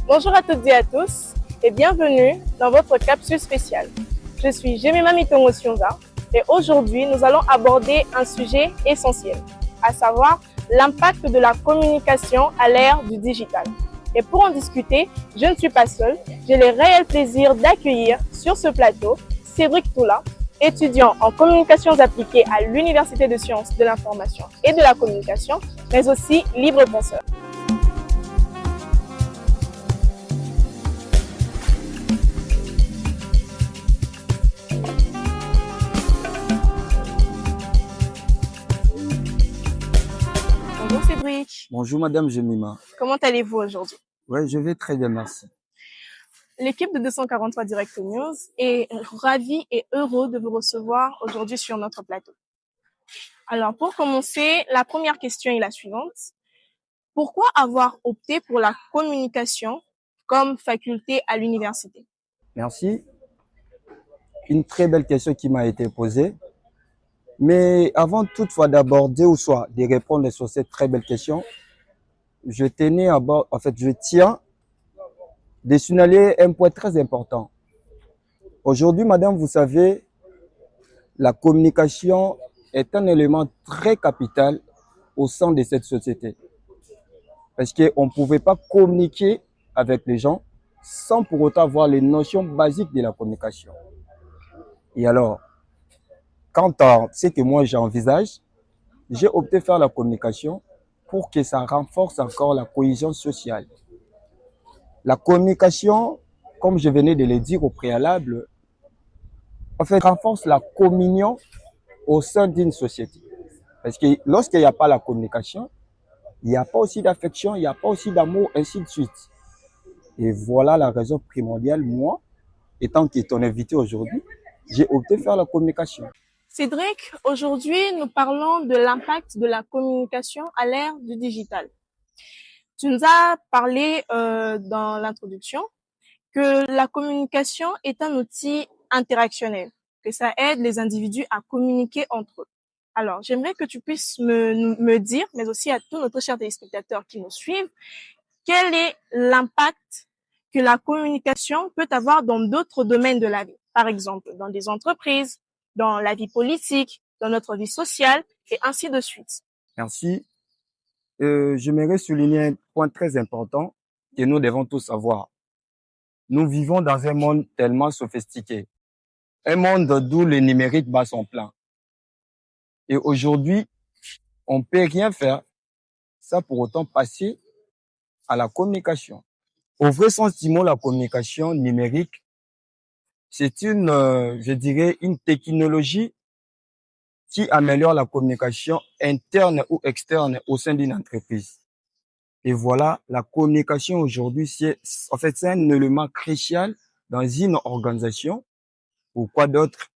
Bonjour à toutes et à tous et bienvenue dans votre capsule spéciale. Je suis Jemima Mitongo Sionza et aujourd'hui nous allons aborder un sujet essentiel, à savoir l'impact de la communication à l'ère du digital. Et pour en discuter, je ne suis pas seule, j'ai le réel plaisir d'accueillir sur ce plateau Cédric Toula, étudiant en communications appliquées à l'Université de sciences de l'information et de la communication, mais aussi libre penseur. Bonjour Cédric. Bonjour Madame Jemima. Comment allez-vous aujourd'hui? Ouais, je vais très bien, merci. L'équipe de 243 Direct News est ravie et heureux de vous recevoir aujourd'hui sur notre plateau. Alors, pour commencer, la première question est la suivante. Pourquoi avoir opté pour la communication comme faculté à l'université? Merci. Une très belle question qui m'a été posée. Mais avant toutefois d'aborder ou soit de répondre sur cette très belle question, je tiens de signaler un point très important. Aujourd'hui, madame, vous savez, la communication est un élément très capital au sein de cette société. Parce qu'on ne pouvait pas communiquer avec les gens sans pour autant avoir les notions basiques de la communication. Et alors, quant à ce que moi j'envisage, j'ai opté faire la communication pour que ça renforce encore la cohésion sociale. La communication, comme je venais de le dire au préalable, renforce la communion au sein d'une société. Parce que lorsqu'il n'y a pas la communication, il n'y a pas aussi d'affection, il n'y a pas aussi d'amour, ainsi de suite. Et voilà la raison primordiale, moi, étant qui est ton invité aujourd'hui, j'ai opté faire la communication. Cédric, aujourd'hui, nous parlons de l'impact de la communication à l'ère du digital. Tu nous as parlé dans l'introduction que la communication est un outil interactionnel, que ça aide les individus à communiquer entre eux. Alors, j'aimerais que tu puisses me dire, mais aussi à tous nos chers téléspectateurs qui nous suivent, quel est l'impact que la communication peut avoir dans d'autres domaines de la vie. Par exemple, dans des entreprises, dans la vie politique, dans notre vie sociale, et ainsi de suite. Merci. J'aimerais souligner un point très important que nous devons tous savoir. Nous vivons dans un monde tellement sophistiqué. Un monde d'où le numérique bat son plein. Et aujourd'hui, on ne peut rien faire sans pour autant passer à la communication. Au vrai sens du mot, la communication numérique, c'est je dirais, une technologie qui améliore la communication interne ou externe au sein d'une entreprise. Et voilà, la communication aujourd'hui, c'est un élément crucial dans une organisation ou quoi d'autre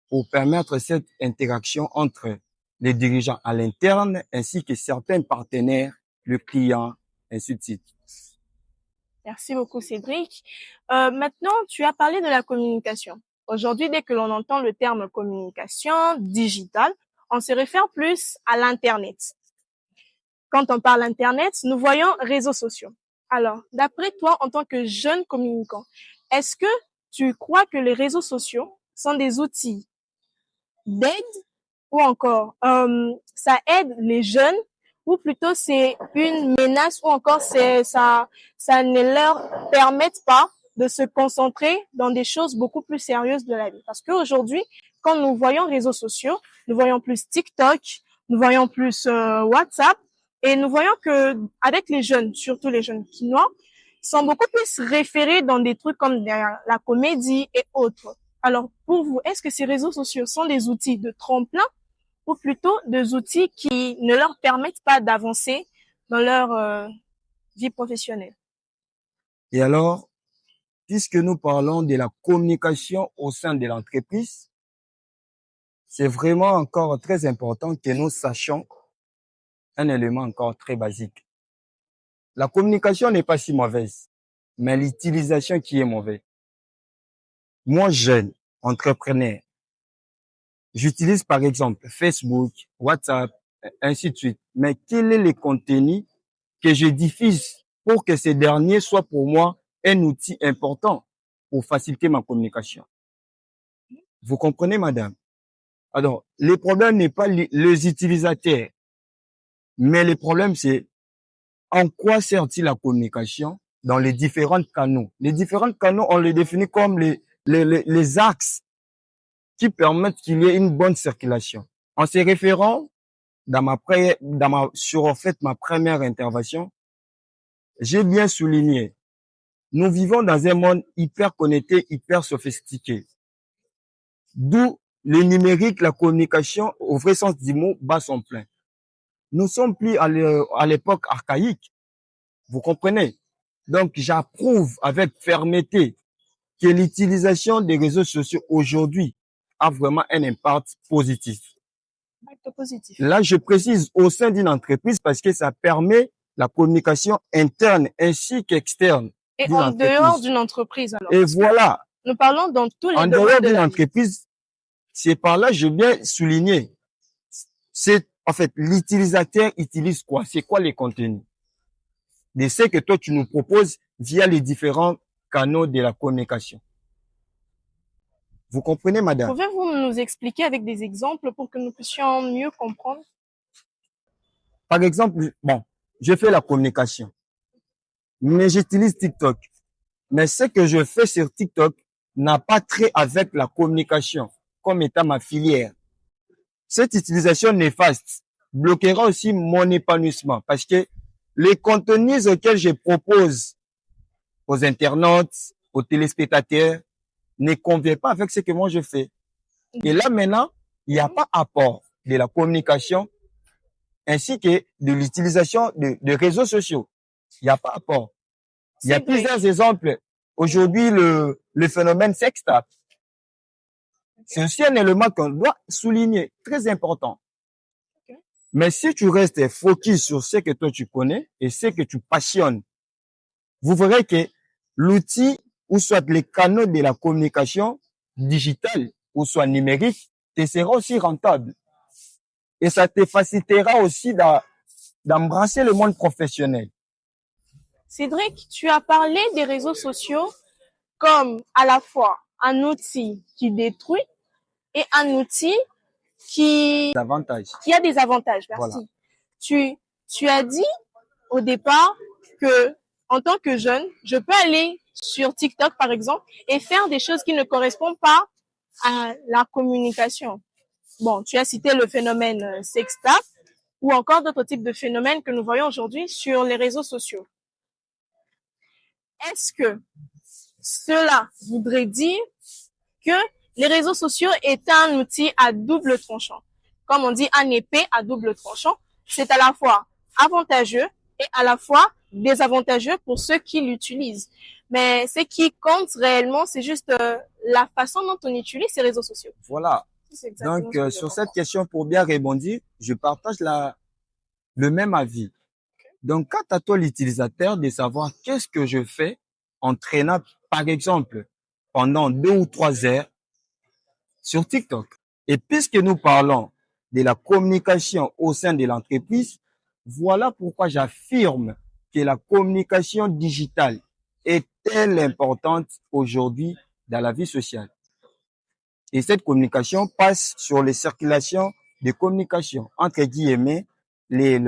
pour permettre cette interaction entre les dirigeants à l'interne ainsi que certains partenaires, le client, ainsi de suite. Merci beaucoup, Cédric. Maintenant, tu as parlé de la communication. Aujourd'hui, dès que l'on entend le terme communication digitale, on se réfère plus à l'Internet. Quand on parle Internet, nous voyons réseaux sociaux. Alors, d'après toi, en tant que jeune communicant, est-ce que tu crois que les réseaux sociaux sont des outils d'aide ou encore ça aide les jeunes ou plutôt c'est une menace ou encore ça ne leur permet pas de se concentrer dans des choses beaucoup plus sérieuses de la vie. Parce qu'aujourd'hui, quand nous voyons réseaux sociaux, nous voyons plus TikTok, nous voyons plus WhatsApp et nous voyons que avec les jeunes, surtout les jeunes quinois, sont beaucoup plus référés dans des trucs comme la comédie et autres. Alors, pour vous, est-ce que ces réseaux sociaux sont des outils de tremplin ou plutôt des outils qui ne leur permettent pas d'avancer dans leur vie professionnelle? Et alors, puisque nous parlons de la communication au sein de l'entreprise, c'est vraiment encore très important que nous sachions un élément encore très basique. La communication n'est pas si mauvaise, mais l'utilisation qui est mauvaise. Moi, jeune, entrepreneur, j'utilise par exemple Facebook, WhatsApp, ainsi de suite. Mais quel est le contenu que je diffuse pour que ces derniers soient pour moi un outil important pour faciliter ma communication. Vous comprenez, madame? Alors, le problème n'est pas les utilisateurs, mais le problème, c'est en quoi sert-il la communication dans les différents canaux? Les différents canaux, on les définit comme les axes qui permettent qu'il y ait une bonne circulation. En se référant sur en fait ma première intervention, j'ai bien souligné, nous vivons dans un monde hyper connecté, hyper sophistiqué. D'où le numérique, la communication, au vrai sens du mot, bat son plein. Nous sommes plus à l'époque archaïque. Vous comprenez? Donc, j'approuve avec fermeté que l'utilisation des réseaux sociaux aujourd'hui a vraiment un impact positif. Là, je précise au sein d'une entreprise parce que ça permet la communication interne ainsi qu'externe. Et en dehors d'une entreprise, alors. Et voilà. Nous parlons dans tous les domaines. En dehors d'une entreprise, c'est par là, je viens souligner. C'est, en fait, l'utilisateur utilise quoi? C'est quoi les contenus? De ce que toi, tu nous proposes via les différents canaux de la communication. Vous comprenez, madame? Pouvez-vous nous expliquer avec des exemples pour que nous puissions mieux comprendre? Par exemple, bon, je fais la communication, mais j'utilise TikTok. Mais ce que je fais sur TikTok n'a pas trait avec la communication comme étant ma filière. Cette utilisation néfaste bloquera aussi mon épanouissement parce que les contenus auxquels je propose aux internautes, aux téléspectateurs, ne convient pas avec ce que moi je fais. Et là maintenant, il n'y a pas apport de la communication ainsi que de l'utilisation de réseaux sociaux. Il n'y a pas apport. Il y a plusieurs exemples. Aujourd'hui, le phénomène sextap. C'est aussi un élément qu'on doit souligner, très important. Mais si tu restes focus sur ce que toi tu connais et ce que tu passionnes, vous verrez que l'outil ou soit les canaux de la communication digitale ou soit numérique te sera aussi rentable. Et ça te facilitera aussi d'embrasser le monde professionnel. Cédric, tu as parlé des réseaux sociaux comme à la fois un outil qui détruit et un outil qui a des avantages. Merci. Voilà. Tu as dit au départ que en tant que jeune, je peux aller sur TikTok par exemple et faire des choses qui ne correspondent pas à la communication. Bon, tu as cité le phénomène sextap ou encore d'autres types de phénomènes que nous voyons aujourd'hui sur les réseaux sociaux. Est-ce que cela voudrait dire que les réseaux sociaux est un outil à double tranchant? Comme on dit, un épée à double tranchant, c'est à la fois avantageux et à la fois désavantageux pour ceux qui l'utilisent. Mais ce qui compte réellement, c'est juste la façon dont on utilise ces réseaux sociaux. Voilà. Donc, sur cette question, pour bien rebondir, je partage le même avis. Donc, quant à toi, l'utilisateur, de savoir qu'est-ce que je fais en traînant, par exemple, pendant 2 ou 3 heures sur TikTok. Et puisque nous parlons de la communication au sein de l'entreprise, voilà pourquoi j'affirme que la communication digitale est-elle importante aujourd'hui dans la vie sociale. Et cette communication passe sur les circulations de communication, entre guillemets, les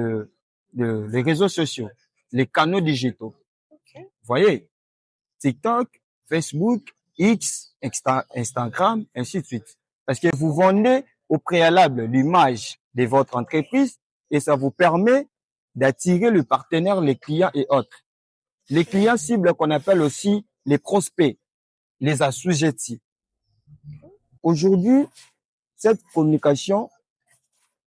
réseaux sociaux, les canaux digitaux. Okay. Vous voyez, TikTok, Facebook, X, Instagram, ainsi de suite. Parce que vous vendez au préalable l'image de votre entreprise et ça vous permet d'attirer le partenaire, les clients et autres. Les clients cibles qu'on appelle aussi les prospects, les assujettis. Aujourd'hui, cette communication,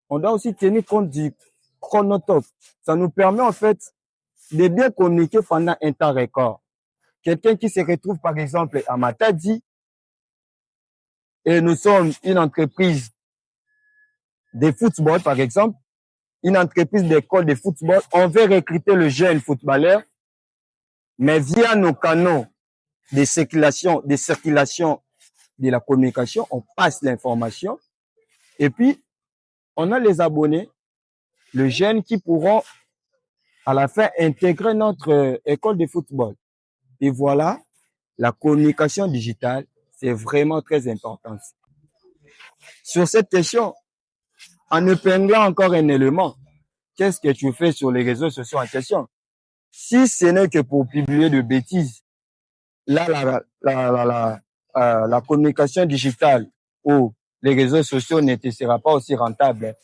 on doit aussi tenir compte du chronotope. Ça nous permet en fait de bien communiquer pendant un temps record. Quelqu'un qui se retrouve par exemple à Matadi et nous sommes une entreprise de football par exemple, une entreprise d'école de football, on veut recruter le jeune footballeur, mais via nos canaux de circulation de la communication, on passe l'information et puis on a les abonnés, les jeunes qui pourront à la fin intégrer notre école de football. Et voilà, la communication digitale, c'est vraiment très important. Sur cette question, en épinglant encore un élément, qu'est-ce que tu fais sur les réseaux sociaux en question? Si ce n'est que pour publier de bêtises, là, la communication digitale ou les réseaux sociaux ne te sera pas aussi rentable.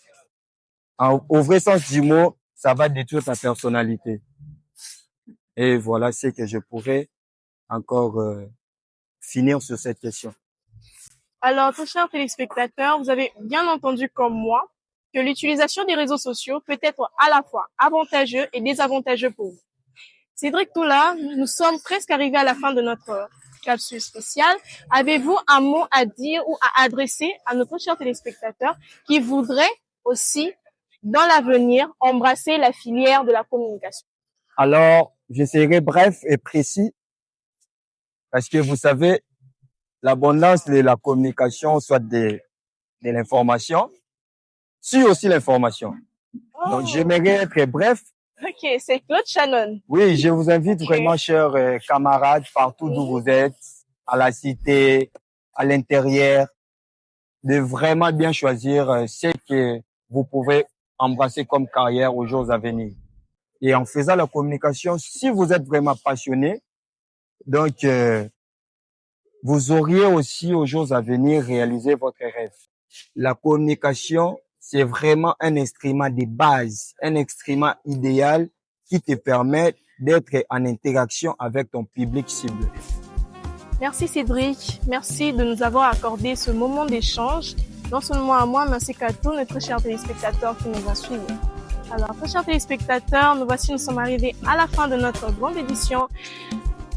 Au vrai sens du mot, ça va détruire ta personnalité. Et voilà ce que je pourrais encore finir sur cette question. Alors, très chers téléspectateurs, vous avez bien entendu comme moi que l'utilisation des réseaux sociaux peut être à la fois avantageux et désavantageux pour vous. Cédric Toula, nous sommes presque arrivés à la fin de notre capsule spéciale. Avez-vous un mot à dire ou à adresser à nos chers téléspectateurs qui voudraient aussi, dans l'avenir, embrasser la filière de la communication? Alors, je serai bref et précis parce que vous savez, l'abondance de la communication, soit de l'information, suit aussi l'information. Oh. Donc, j'aimerais être bref. Ok, c'est Claude Shannon. Oui, je vous invite vraiment, chers camarades, partout d'où vous êtes, à la cité, à l'intérieur, de vraiment bien choisir ce que vous pouvez embrasser comme carrière aux jours à venir. Et en faisant la communication, si vous êtes vraiment passionné, donc vous auriez aussi aux jours à venir réaliser votre rêve. La communication, c'est vraiment un instrument de base, un instrument idéal qui te permet d'être en interaction avec ton public cible. Merci Cédric, merci de nous avoir accordé ce moment d'échange. Non seulement à moi, mais ainsi qu'à tous nos très chers téléspectateurs qui nous ont suivis. Alors, très chers téléspectateurs, nous sommes arrivés à la fin de notre grande édition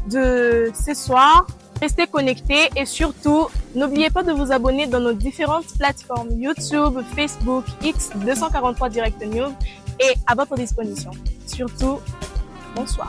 de ce soir. Restez connectés et surtout, n'oubliez pas de vous abonner dans nos différentes plateformes YouTube, Facebook, X, 243 Direct News et à votre disposition. Surtout, bonsoir.